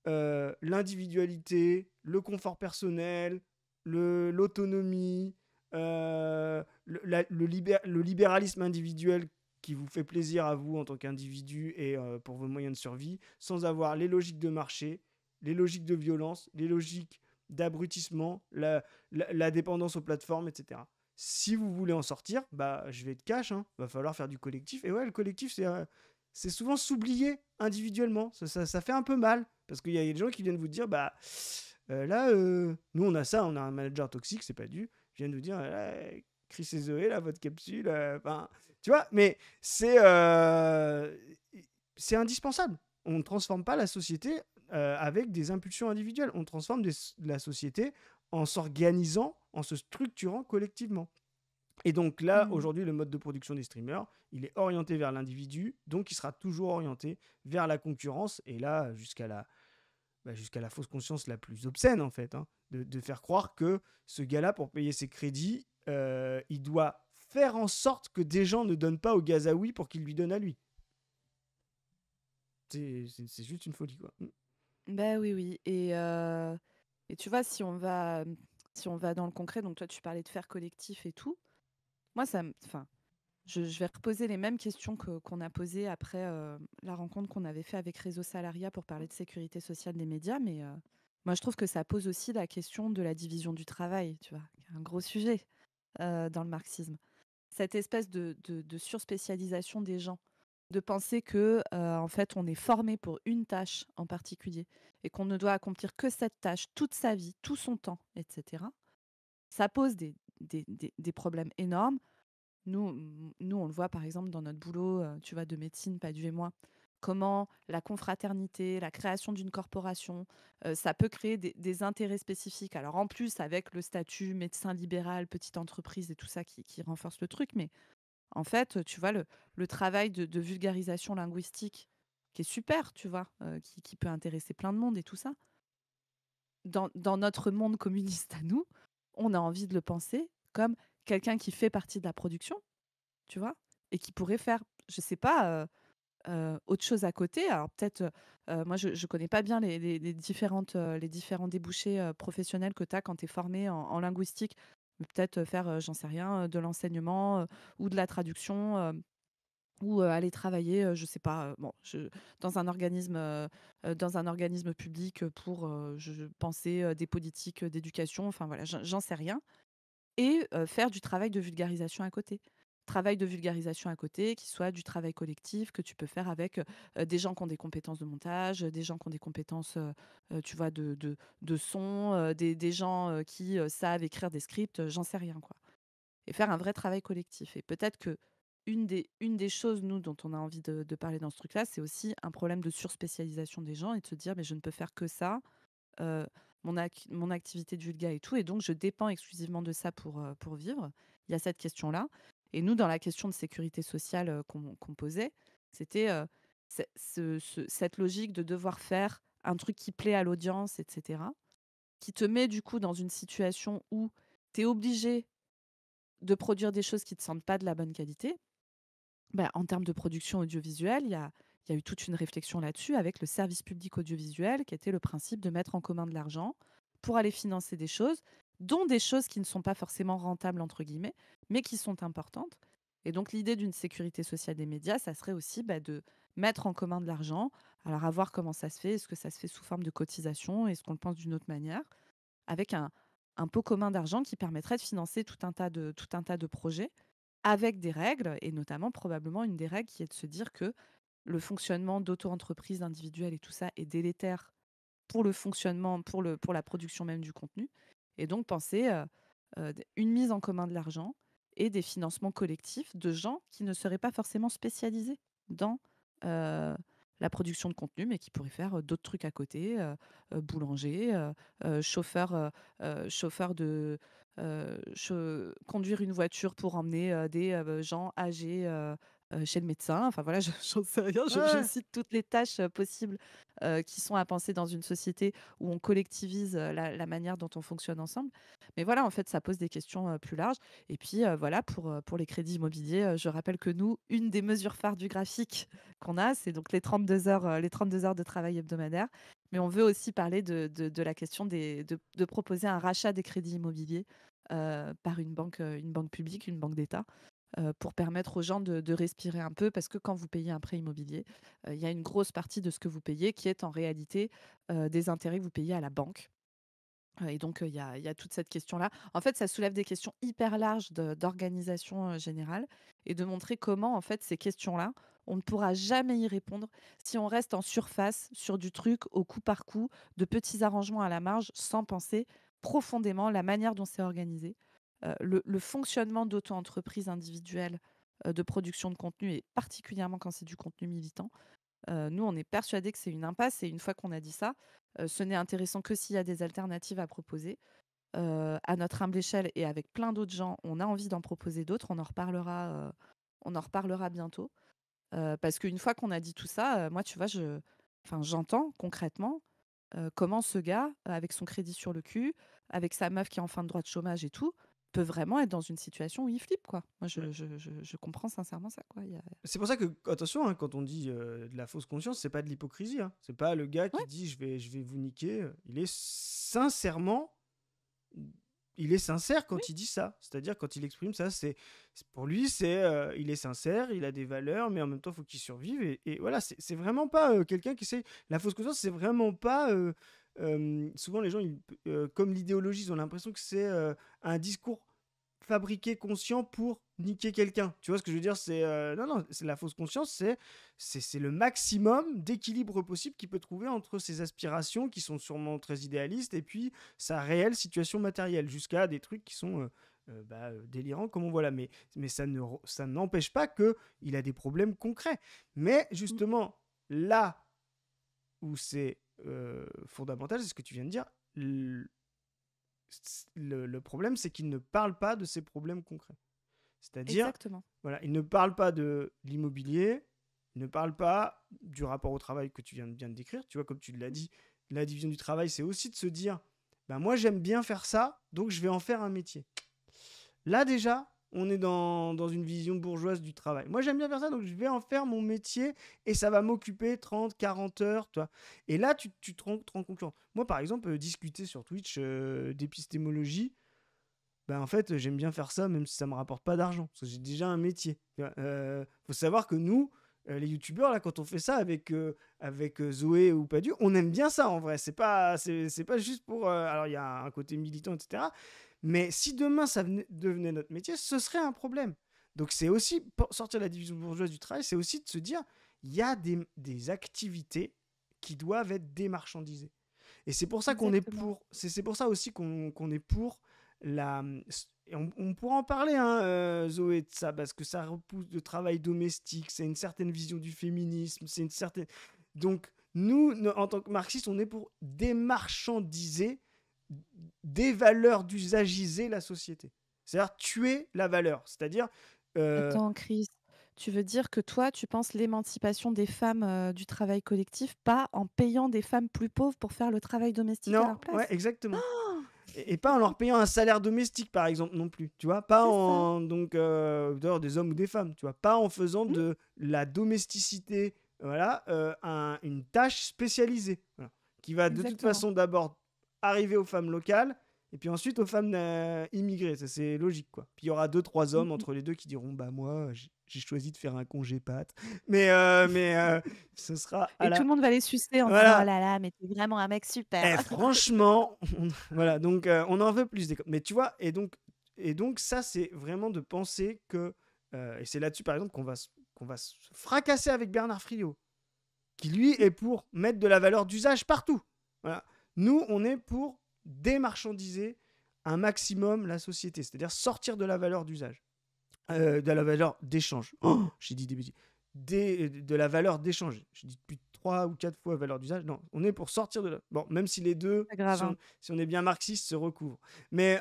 [SPEAKER 2] l'individualité, le confort personnel, l'autonomie, le libéralisme individuel qui vous fait plaisir à vous en tant qu'individu et pour vos moyens de survie, sans avoir les logiques de marché, les logiques de violence, les logiques d'abrutissement, la dépendance aux plateformes, etc. Si vous voulez en sortir, bah, je vais être cash, hein, va falloir faire du collectif. Et ouais, le collectif, c'est souvent s'oublier individuellement. Ça fait un peu mal, parce qu'il y a des gens qui viennent vous dire, bah, là, nous on a ça, on a un manager toxique, c'est pas dû. Ils viennent nous dire, Chris et Zoé, là, votre capsule, tu vois, mais c'est indispensable. On ne transforme pas la société avec des impulsions individuelles. On transforme la société en s'organisant, en se structurant collectivement. Et donc là, aujourd'hui, le mode de production des streamers, il est orienté vers l'individu, donc il sera toujours orienté vers la concurrence, et là, jusqu'à la fausse conscience la plus obscène, en fait, hein, de faire croire que ce gars-là, pour payer ses crédits, il doit faire en sorte que des gens ne donnent pas au Gazaoui pour qu'il lui donne à lui. C'est juste une folie, quoi.
[SPEAKER 1] Ben oui. Et tu vois, si on va dans le concret, donc toi, tu parlais de faire collectif et tout. Moi, je vais reposer les mêmes questions qu'on a posées après la rencontre qu'on avait fait avec Réseau Salariat pour parler de sécurité sociale des médias. Mais moi, je trouve que ça pose aussi la question de la division du travail, tu vois, qui est un gros sujet dans le marxisme. Cette espèce de surspécialisation des gens, de penser que en fait, on est formé pour une tâche en particulier et qu'on ne doit accomplir que cette tâche toute sa vie, tout son temps, etc. Ça pose des problèmes énormes. Nous, on le voit par exemple dans notre boulot, tu vois, de médecine, Padu et moi, comment la confraternité, la création d'une corporation, ça peut créer des intérêts spécifiques. Alors en plus, avec le statut médecin libéral, petite entreprise et tout ça qui renforce le truc, mais en fait, tu vois, le travail de vulgarisation linguistique, qui est super, tu vois, qui peut intéresser plein de monde et tout ça, dans notre monde communiste à nous, on a envie de le penser comme quelqu'un qui fait partie de la production, tu vois, et qui pourrait faire, je sais pas, autre chose à côté. Alors peut-être, moi je connais pas bien les différents débouchés professionnels que tu as quand tu es formé en linguistique. Mais peut-être faire, j'en sais rien, de l'enseignement ou de la traduction, ou aller travailler, je sais pas, dans un organisme public pour penser des politiques d'éducation. Enfin voilà, j'en sais rien. Et faire du travail de vulgarisation à côté. Travail de vulgarisation à côté, qui soit du travail collectif que tu peux faire avec des gens qui ont des compétences de montage, des gens qui ont des compétences, tu vois, de son, des gens qui savent écrire des scripts, j'en sais rien, quoi. Et faire un vrai travail collectif. Et peut-être que une des choses, nous, dont on a envie de parler dans ce truc-là, c'est aussi un problème de surspécialisation des gens et de se dire, mais je ne peux faire que ça. euh, mon activité de vulga et tout, et donc je dépends exclusivement de ça pour vivre. Il y a cette question-là. Et nous, dans la question de sécurité sociale qu'on posait, c'était cette logique de devoir faire un truc qui plaît à l'audience, etc., qui te met du coup dans une situation où tu es obligé de produire des choses qui ne te semblent pas de la bonne qualité. En termes de production audiovisuelle, il y a eu toute une réflexion là-dessus avec le service public audiovisuel, qui était le principe de mettre en commun de l'argent pour aller financer des choses, dont des choses qui ne sont pas forcément rentables, entre guillemets, mais qui sont importantes. Et donc l'idée d'une sécurité sociale des médias, ça serait aussi mettre en commun de l'argent. Alors, à voir comment ça se fait. Est-ce que ça se fait sous forme de cotisation? Est-ce qu'on le pense d'une autre manière? Avec un pot commun d'argent qui permettrait de financer tout un tas de projets avec des règles, et notamment probablement une des règles qui est de se dire que le fonctionnement d'auto-entreprises individuelles et tout ça est délétère pour le fonctionnement, pour la production même du contenu. Et donc penser une mise en commun de l'argent et des financements collectifs de gens qui ne seraient pas forcément spécialisés dans euh, la production de contenu, mais qui pourraient faire d'autres trucs à côté, boulanger, chauffeur, chauffeur de... conduire une voiture pour emmener des gens âgés chez le médecin. Enfin voilà, j'en sais rien. Je
[SPEAKER 2] Ouais.
[SPEAKER 1] cite toutes les tâches possibles qui sont à penser dans une société où on collectivise la manière dont on fonctionne ensemble. Mais voilà, en fait, ça pose des questions plus larges. Et puis voilà, pour les crédits immobiliers, je rappelle que nous, une des mesures phares du graphique qu'on a, c'est donc les 32 heures, les 32 heures de travail hebdomadaire. Mais on veut aussi parler de la question de proposer un rachat des crédits immobiliers par une banque publique, une banque d'État, pour permettre aux gens de respirer un peu, parce que quand vous payez un prêt immobilier, il y a une grosse partie de ce que vous payez qui est en réalité des intérêts que vous payez à la banque. Et donc, il y a toute cette question-là. En fait, ça soulève des questions hyper larges d'organisation générale, et de montrer comment, en fait, ces questions-là, on ne pourra jamais y répondre si on reste en surface sur du truc au coup par coup, de petits arrangements à la marge, sans penser profondément la manière dont c'est organisé. Le fonctionnement d'auto-entreprise individuelle de production de contenu, et particulièrement quand c'est du contenu militant, nous, on est persuadés que c'est une impasse, et une fois qu'on a dit ça, ce n'est intéressant que s'il y a des alternatives à proposer. À notre humble échelle et avec plein d'autres gens, on a envie d'en proposer d'autres. On en reparlera bientôt. Parce qu'une fois qu'on a dit tout ça, moi, tu vois, j'entends concrètement comment ce gars, avec son crédit sur le cul, avec sa meuf qui est en fin de droit de chômage et tout, peut vraiment être dans une situation où il flippe, quoi. Moi,
[SPEAKER 2] Ouais.
[SPEAKER 1] je comprends sincèrement ça, quoi.
[SPEAKER 2] C'est pour ça que, attention, hein, quand on dit de la fausse conscience, c'est pas de l'hypocrisie. Hein. C'est pas le gars qui
[SPEAKER 1] Ouais,
[SPEAKER 2] dit je vais vous niquer. Il est sincèrement. Il est sincère
[SPEAKER 1] oui,
[SPEAKER 2] quand il dit ça. C'est-à-dire, quand il exprime ça, pour lui, il est sincère, il a des valeurs, mais en même temps, il faut qu'il survive. Et voilà, c'est vraiment pas quelqu'un qui essaie. La fausse conscience, c'est vraiment pas. Souvent, les gens, comme l'idéologie, ils ont l'impression que c'est un discours fabriqué conscient pour niquer quelqu'un. Tu vois ce que je veux dire? Non, c'est la fausse conscience, c'est le maximum d'équilibre possible qu'il peut trouver entre ses aspirations, qui sont sûrement très idéalistes, et puis sa réelle situation matérielle, jusqu'à des trucs qui sont délirants, comme on voit là. Mais ça n'empêche pas qu'il a des problèmes concrets. Mais
[SPEAKER 1] mm,
[SPEAKER 2] justement, là où c'est fondamental, c'est ce que tu viens de dire. Le problème, c'est qu'il ne parle pas de ses problèmes concrets. C'est-à-dire,
[SPEAKER 1] exactement.
[SPEAKER 2] voilà, il ne parle pas de l'immobilier, il ne parle pas du rapport au travail que tu viens de bien décrire. Tu vois, comme tu l'as dit, la division du travail, c'est aussi de se dire, ben moi j'aime bien faire ça, donc je vais en faire un métier. Là déjà, on est dans une vision bourgeoise du travail. Moi j'aime bien faire ça, donc je vais en faire mon métier, et ça va m'occuper 30, 40 heures. Toi. Et là, tu te rends compte. Moi par exemple, discuter sur Twitch d'épistémologie, ben en fait, j'aime bien faire ça, même si ça me rapporte pas d'argent, parce que j'ai déjà un métier. Faut savoir que nous, les youtubeurs, là, quand on fait ça avec Zoé ou Padu, on aime bien ça en vrai. C'est pas juste pour. Alors, il y a un côté militant, etc. Mais si demain ça devenait notre métier, ce serait un problème. Donc, c'est aussi, pour sortir de la division bourgeoise du travail, c'est aussi de se dire il y a des activités qui doivent être démarchandisées. Et c'est pour ça qu'on est
[SPEAKER 1] Exactement.
[SPEAKER 2] pour. C'est pour ça aussi qu'on est pour la. Et on pourra en parler, hein, Zoé, de ça, parce que ça repousse le travail domestique, c'est une certaine vision du féminisme, c'est une certaine. Donc, nous, en tant que marxistes, on est pour démarchandiser, dévaleur-d'usagiser la société. C'est-à-dire tuer la valeur. C'est-à-dire. euh,
[SPEAKER 1] Attends, Chris, tu veux dire que toi, tu penses l'émancipation des femmes du travail collectif, pas en payant des femmes plus pauvres pour faire le travail domestique à
[SPEAKER 2] non,
[SPEAKER 1] leur
[SPEAKER 2] ouais,
[SPEAKER 1] place?
[SPEAKER 2] exactement.
[SPEAKER 1] Oh,
[SPEAKER 2] Et pas en leur payant un salaire domestique, par exemple, non plus. Tu vois, pas
[SPEAKER 1] c'est ça.
[SPEAKER 2] en. Donc, d'ailleurs, des hommes ou des femmes, tu vois, pas en faisant
[SPEAKER 1] Mm,
[SPEAKER 2] de la domesticité, voilà, une tâche spécialisée, voilà, qui va de toute
[SPEAKER 1] exactement.
[SPEAKER 2] façon d'abord arriver aux femmes locales, et puis ensuite aux femmes immigrées. Ça, c'est logique, quoi. Puis il y aura 2-3 hommes
[SPEAKER 1] Mhm.
[SPEAKER 2] entre les deux qui diront bah moi j'ai choisi de faire un congé pâte, mais ce sera à
[SPEAKER 1] Et tout
[SPEAKER 2] la
[SPEAKER 1] le monde va les sucer en disant oh
[SPEAKER 2] voilà.
[SPEAKER 1] là là, mais t'es vraiment un mec super.
[SPEAKER 2] Franchement, voilà, donc on en veut plus. Mais tu vois, et donc ça, c'est vraiment de penser que, et c'est là-dessus, par exemple, qu'on va se fracasser avec Bernard Friot, qui lui est pour mettre de la valeur d'usage partout. Voilà. Nous, on est pour démarchandiser un maximum la société, c'est-à-dire sortir de la valeur d'usage, de la valeur d'échange. Oh, j'ai dit des bêtises. De la valeur d'échange. Je dis depuis 3 ou 4 fois valeur d'usage. Non, on est pour sortir de la... Bon, même si les deux,
[SPEAKER 1] Pas grave, hein.
[SPEAKER 2] si on est bien marxiste, se recouvrent. Mais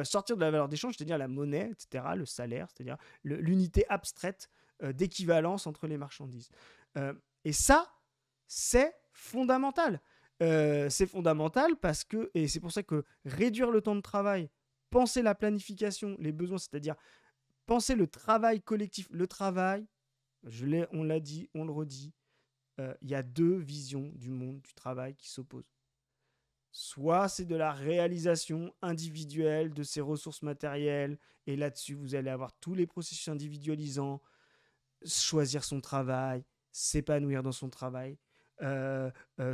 [SPEAKER 2] sortir de la valeur d'échange, c'est-à-dire la monnaie, etc., le salaire, c'est-à-dire l'unité abstraite d'équivalence entre les marchandises. Et ça, c'est fondamental. C'est fondamental parce que, et c'est pour ça que réduire le temps de travail, penser la planification, les besoins, c'est-à-dire penser le travail collectif, le travail, on l'a dit, on le redit, il y a 2 visions du monde du travail qui s'opposent. Soit c'est de la réalisation individuelle de ses ressources matérielles, et là-dessus, vous allez avoir tous les processus individualisants, choisir son travail, s'épanouir dans son travail,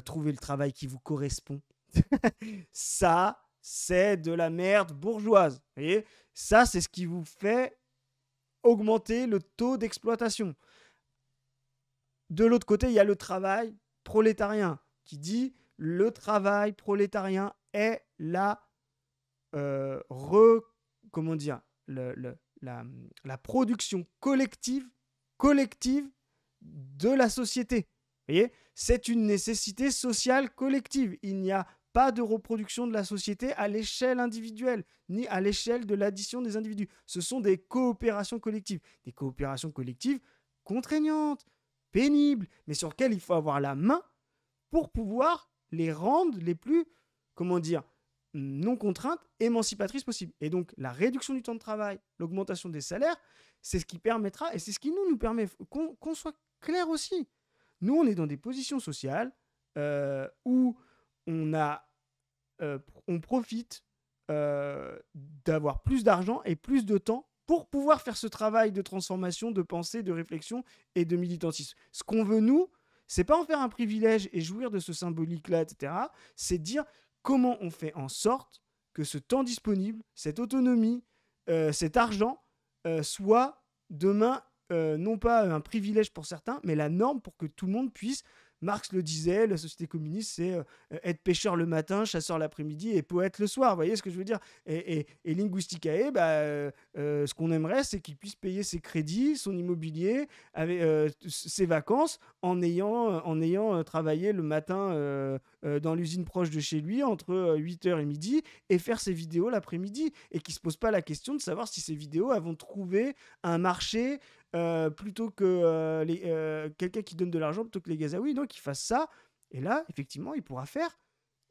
[SPEAKER 2] trouver le travail qui vous correspond. Ça, c'est de la merde bourgeoise. Vous voyez, ça, c'est ce qui vous fait augmenter le taux d'exploitation. De l'autre côté, il y a le travail prolétarien qui dit le travail prolétarien est comment dire, la production collective de la société. Vous voyez, c'est une nécessité sociale collective. Il n'y a pas de reproduction de la société à l'échelle individuelle, ni à l'échelle de l'addition des individus. Ce sont des coopérations collectives. Des coopérations collectives contraignantes, pénibles, mais sur lesquelles il faut avoir la main pour pouvoir les rendre les plus, comment dire, non contraintes, émancipatrices possibles. Et donc, la réduction du temps de travail, l'augmentation des salaires, c'est ce qui permettra, et c'est ce qui nous permet, qu'on soit clair aussi. Nous, on est dans des positions sociales où on profite d'avoir plus d'argent et plus de temps pour pouvoir faire ce travail de transformation, de pensée, de réflexion et de militantisme. Ce qu'on veut, nous, c'est pas en faire un privilège et jouir de ce symbolique-là, etc. C'est dire comment on fait en sorte que ce temps disponible, cette autonomie, cet argent soit demain non pas un privilège pour certains, mais la norme pour que tout le monde puisse. Marx le disait, la société communiste, c'est être pêcheur le matin, chasseur l'après-midi et poète le soir. Vous voyez ce que je veux dire ? Et Linguisticae, ce qu'on aimerait, c'est qu'il puisse payer ses crédits, son immobilier, avec, ses vacances, en ayant travaillé le matin dans l'usine proche de chez lui, entre 8h et midi, et faire ses vidéos l'après-midi. Et qu'il ne se pose pas la question de savoir si ces vidéos vont trouver un marché plutôt que quelqu'un qui donne de l'argent plutôt que les Gazaouis. Donc, il fasse ça. Et là, effectivement, il pourra faire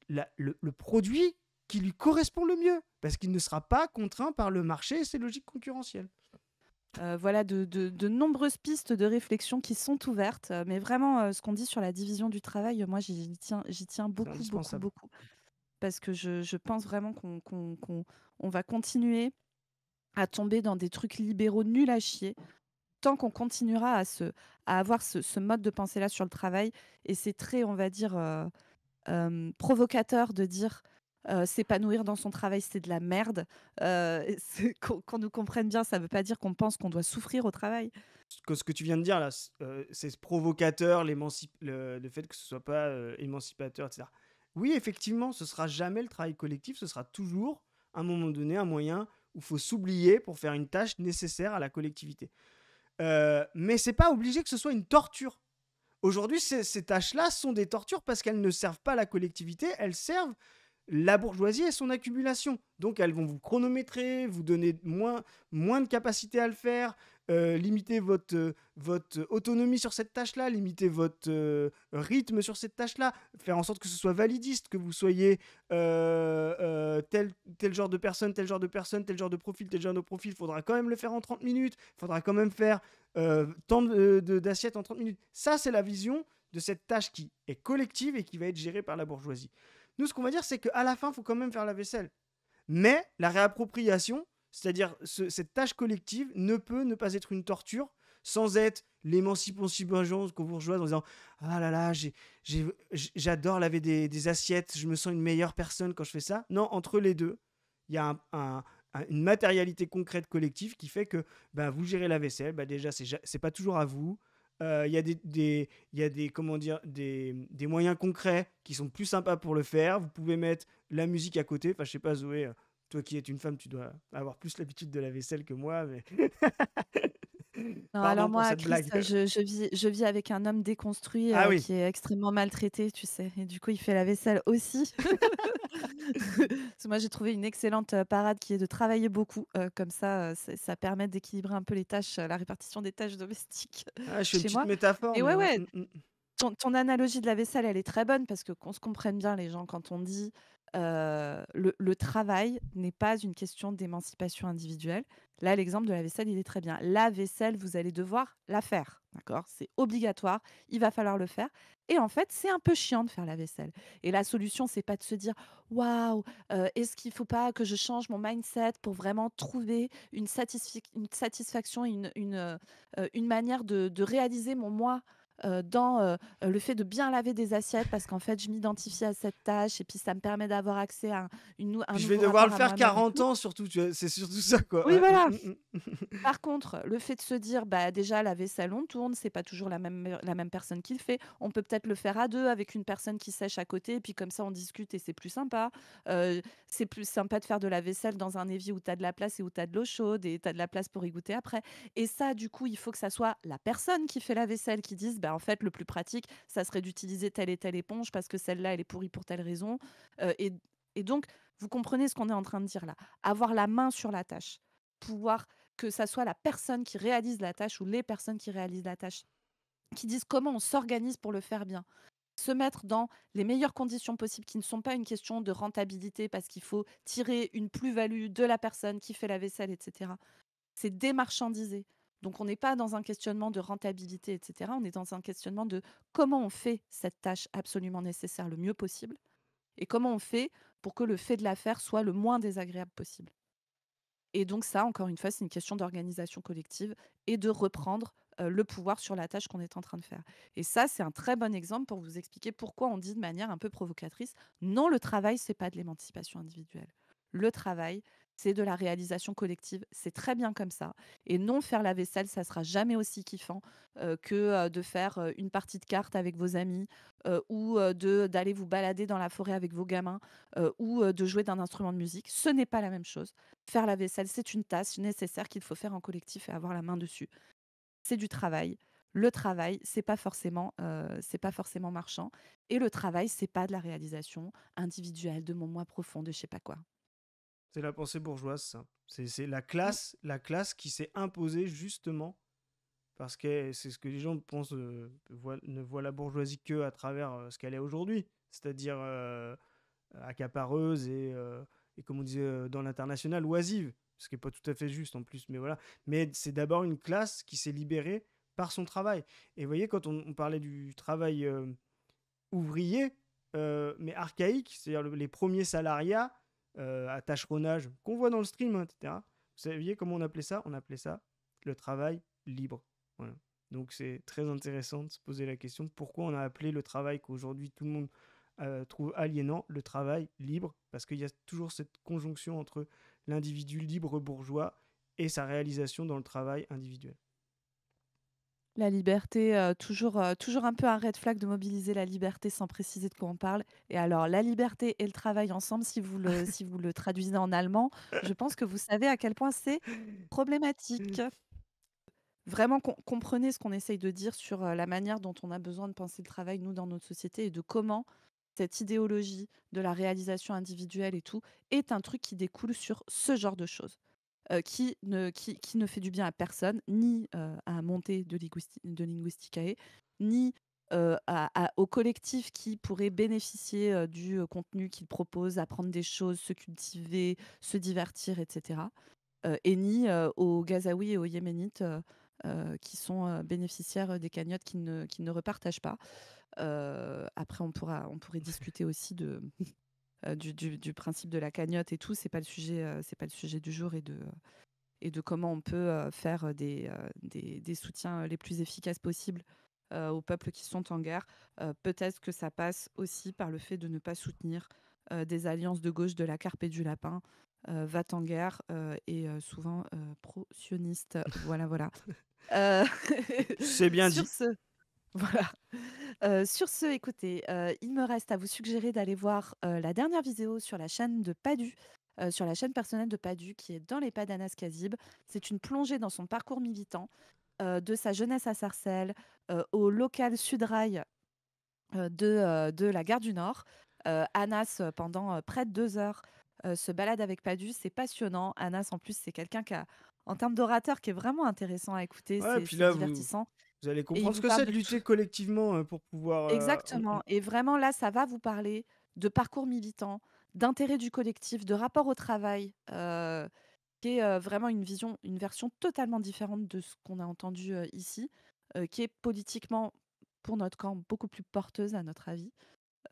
[SPEAKER 2] le produit qui lui correspond le mieux. Parce qu'il ne sera pas contraint par le marché et ses logiques concurrentielles.
[SPEAKER 1] Voilà de nombreuses pistes de réflexion qui sont ouvertes. Mais vraiment, ce qu'on dit sur la division du travail, moi, j'y tiens beaucoup. Parce que je pense vraiment qu'on va continuer à tomber dans des trucs libéraux nuls à chier tant qu'on continuera à avoir ce mode de pensée-là sur le travail. Et c'est très, on va dire, provocateur de dire s'épanouir dans son travail, c'est de la merde. Qu'on nous comprenne bien, ça ne veut pas dire qu'on pense qu'on doit souffrir au travail.
[SPEAKER 2] Ce que tu viens de dire, là, c'est provocateur, le fait que ce ne soit pas émancipateur, etc. Oui, effectivement, ce ne sera jamais le travail collectif, ce sera toujours, à un moment donné, un moyen où il faut s'oublier pour faire une tâche nécessaire à la collectivité. Mais c'est pas obligé que ce soit une torture. Aujourd'hui, ces tâches-là sont des tortures parce qu'elles ne servent pas la collectivité, elles servent la bourgeoisie et son accumulation. Donc elles vont vous chronométrer, vous donner moins de capacité à le faire, limiter votre autonomie sur cette tâche-là, limiter votre rythme sur cette tâche-là, faire en sorte que ce soit validiste, que vous soyez tel genre de personne, tel genre de personne, tel genre de profil, tel genre de profil. Il faudra quand même le faire en 30 minutes, il faudra quand même faire tant d'assiettes en 30 minutes. Ça, c'est la vision de cette tâche qui est collective et qui va être gérée par la bourgeoisie. Nous, ce qu'on va dire, c'est qu'à la fin, il faut quand même faire la vaisselle. Mais la réappropriation, c'est-à-dire cette tâche collective, ne peut ne pas être une torture sans être l'émancipation bourgeoise en disant ah là là, j'adore laver des assiettes, je me sens une meilleure personne quand je fais ça. Non, entre les deux, il y a une matérialité concrète collective qui fait que vous gérez la vaisselle. Déjà, c'est pas toujours à vous. Il y a comment dire, des moyens concrets qui sont plus sympas pour le faire. Vous pouvez mettre la musique à côté. Enfin, je sais pas, Zoé, toi qui es une femme, tu dois avoir plus l'habitude de la vaisselle que moi, mais
[SPEAKER 1] Non, alors
[SPEAKER 2] pardon pour
[SPEAKER 1] moi,
[SPEAKER 2] cette
[SPEAKER 1] Chris,
[SPEAKER 2] blague.
[SPEAKER 1] je vis avec un homme déconstruit
[SPEAKER 2] Ah oui,
[SPEAKER 1] qui est extrêmement maltraité, tu sais. Et du coup, il fait la vaisselle aussi. Parce que moi, j'ai trouvé une excellente parade qui est de travailler beaucoup. Comme ça, ça permet d'équilibrer un peu les tâches, la répartition des tâches domestiques
[SPEAKER 2] je fais une
[SPEAKER 1] chez
[SPEAKER 2] petite
[SPEAKER 1] moi.
[SPEAKER 2] métaphore,
[SPEAKER 1] Et
[SPEAKER 2] mais
[SPEAKER 1] ouais,
[SPEAKER 2] ouais.
[SPEAKER 1] ouais, ton analogie de la vaisselle, elle est très bonne parce que qu'on se comprenne bien, les gens, quand on dit le travail n'est pas une question d'émancipation individuelle. Là, l'exemple de la vaisselle, il est très bien. La vaisselle, vous allez devoir la faire, d'accord? C'est obligatoire, il va falloir le faire. Et en fait, c'est un peu chiant de faire la vaisselle. Et la solution, c'est pas de se dire waouh, est-ce qu'il faut pas que je change mon mindset pour vraiment trouver une satisfaction, une manière de réaliser mon moi dans le fait de bien laver des assiettes parce qu'en fait, je m'identifie à cette tâche et puis ça me permet d'avoir accès à un
[SPEAKER 2] Puis je vais
[SPEAKER 1] nouveau
[SPEAKER 2] devoir
[SPEAKER 1] rapport
[SPEAKER 2] le
[SPEAKER 1] à
[SPEAKER 2] faire
[SPEAKER 1] moi-même et
[SPEAKER 2] 40
[SPEAKER 1] tout.
[SPEAKER 2] ans surtout, c'est surtout ça, quoi.
[SPEAKER 1] Oui,
[SPEAKER 2] Ouais.
[SPEAKER 1] voilà. Par contre, le fait de se dire, bah, déjà, la vaisselle, on tourne, c'est pas toujours la même personne qui le fait. On peut peut-être le faire à deux avec une personne qui sèche à côté, et puis comme ça, on discute et c'est plus sympa. C'est plus sympa de faire de la vaisselle dans un évier où tu as de la place et où tu as de l'eau chaude et tu as de la place pour y goûter après. Et ça, du coup, il faut que ça soit la personne qui fait la vaisselle qui dise, bah, en fait, le plus pratique, ça serait d'utiliser telle et telle éponge parce que celle-là, elle est pourrie pour telle raison. Euh, et, et donc, vous comprenez ce qu'on est en train de dire là. Avoir la main sur la tâche, pouvoir que ça soit la personne qui réalise la tâche ou les personnes qui réalisent la tâche, qui disent comment on s'organise pour le faire bien. Se mettre dans les meilleures conditions possibles, qui ne sont pas une question de rentabilité parce qu'il faut tirer une plus-value de la personne qui fait la vaisselle, etc. C'est démarchandiser. Donc on n'est pas dans un questionnement de rentabilité, etc. On est dans un questionnement de comment on fait cette tâche absolument nécessaire le mieux possible et comment on fait pour que le fait de la faire soit le moins désagréable possible. Et donc ça, encore une fois, c'est une question d'organisation collective et de reprendre le pouvoir sur la tâche qu'on est en train de faire. Et ça, c'est un très bon exemple pour vous expliquer pourquoi on dit de manière un peu provocatrice, non, le travail, c'est pas de l'émancipation individuelle. Le travail, c'est de la réalisation collective. C'est très bien comme ça. Et non, faire la vaisselle, ça sera jamais aussi kiffant que de faire une partie de cartes avec vos amis ou d'aller vous balader dans la forêt avec vos gamins ou de jouer d'un instrument de musique. Ce n'est pas la même chose. Faire la vaisselle, c'est une tâche nécessaire qu'il faut faire en collectif et avoir la main dessus. C'est du travail. Le travail, c'est pas forcément marchand. Et le travail, c'est pas de la réalisation individuelle de mon moi profond, de je sais pas quoi.
[SPEAKER 2] C'est la pensée bourgeoise, ça. C'est
[SPEAKER 1] Mm.
[SPEAKER 2] la classe qui s'est imposée justement parce que c'est ce que les gens pensent, ne voient la bourgeoisie que à travers ce qu'elle est aujourd'hui, c'est-à-dire accapareuse et comme on disait dans l'international, oisive, ce qui n'est pas tout à fait juste en plus, mais voilà. Mais c'est d'abord une classe qui s'est libérée par son travail. Et vous voyez, quand on parlait du travail ouvrier, mais archaïque, c'est-à-dire les premiers salariats à tâcheronnage qu'on voit dans le stream, hein, etc. Vous saviez comment on appelait ça? On appelait ça le travail libre. Voilà. Donc c'est très intéressant de se poser la question pourquoi on a appelé le travail qu'aujourd'hui tout le monde trouve aliénant le travail libre, parce qu'il y a toujours cette conjonction entre l'individu libre bourgeois et sa réalisation dans le travail individuel.
[SPEAKER 1] La liberté, toujours un peu un red flag de mobiliser la liberté sans préciser de quoi on parle. Et alors, la liberté et le travail ensemble, si vous le traduisez en allemand, je pense que vous savez à quel point c'est problématique. Vraiment, comprenez ce qu'on essaye de dire sur la manière dont on a besoin de penser le travail, nous, dans notre société, et de comment cette idéologie de la réalisation individuelle et tout est un truc qui découle sur ce genre de choses, qui ne fait du bien à personne, ni à monter de Linguisticae, ni au collectif qui pourrait bénéficier du contenu qu'il propose, apprendre des choses, se cultiver, se divertir, etc. Et ni aux Gazaouis et aux Yéménites qui sont bénéficiaires des cagnottes qu'ils ne repartagent pas. Après, on pourrait discuter aussi du principe de la cagnotte et tout. C'est pas le sujet du jour et de comment on peut faire des soutiens les plus efficaces possibles aux peuples qui sont en guerre. Peut-être que ça passe aussi par le fait de ne pas soutenir des alliances de gauche de la carpe et du lapin, va en guerre et souvent pro-sionistes. Voilà, voilà. Euh,
[SPEAKER 2] C'est bien
[SPEAKER 1] sur
[SPEAKER 2] dit.
[SPEAKER 1] ce, voilà. Sur ce, écoutez, il me reste à vous suggérer d'aller voir la dernière vidéo sur la chaîne de Padu, sur la chaîne personnelle de Padu, qui est dans les pas d'Anas Kazib. C'est une plongée dans son parcours militant, de sa jeunesse à Sarcelles, au local Sudrail de la gare du Nord. Anas, pendant près de 2 heures, se balade avec Padu. C'est passionnant. Anas, en plus, c'est quelqu'un qui a, en termes d'orateur, qui est vraiment intéressant à écouter.
[SPEAKER 2] Ouais,
[SPEAKER 1] C'est
[SPEAKER 2] puis là,
[SPEAKER 1] divertissant.
[SPEAKER 2] vous allez
[SPEAKER 1] Et il
[SPEAKER 2] comprendre ce
[SPEAKER 1] vous
[SPEAKER 2] que
[SPEAKER 1] parle
[SPEAKER 2] c'est de
[SPEAKER 1] de tout.
[SPEAKER 2] lutter collectivement pour pouvoir.
[SPEAKER 1] Exactement. Et vraiment, là, ça va vous parler de parcours militant, d'intérêt du collectif, de rapport au travail, qui est vraiment une version totalement différente de ce qu'on a entendu ici, qui est politiquement, pour notre camp, beaucoup plus porteuse, à notre avis.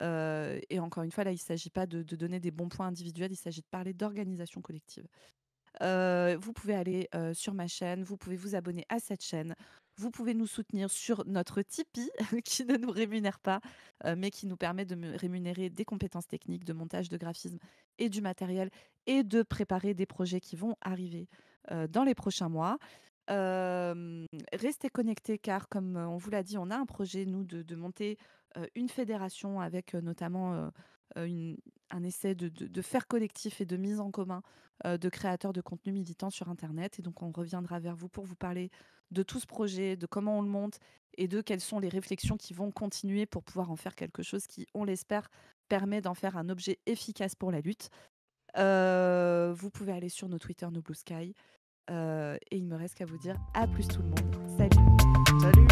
[SPEAKER 1] Et encore une fois, là, il ne s'agit pas de donner des bons points individuels, il s'agit de parler d'organisation collective. Vous pouvez aller sur ma chaîne, vous pouvez vous abonner à cette chaîne, vous pouvez nous soutenir sur notre Tipeee qui ne nous rémunère pas, mais qui nous permet de rémunérer des compétences techniques, de montage, de graphisme et du matériel et de préparer des projets qui vont arriver dans les prochains mois. Restez connectés car, comme on vous l'a dit, on a un projet, nous, de monter une fédération avec notamment un essai de faire collectif et de mise en commun de créateurs de contenu militants sur Internet. Et donc, on reviendra vers vous pour vous parler de tout ce projet, de comment on le monte et de quelles sont les réflexions qui vont continuer pour pouvoir en faire quelque chose qui, on l'espère, permet d'en faire un objet efficace pour la lutte. Vous pouvez aller sur nos Twitter, nos Blue Sky. Et il me reste qu'à vous dire à plus tout le monde. Salut.
[SPEAKER 2] Salut.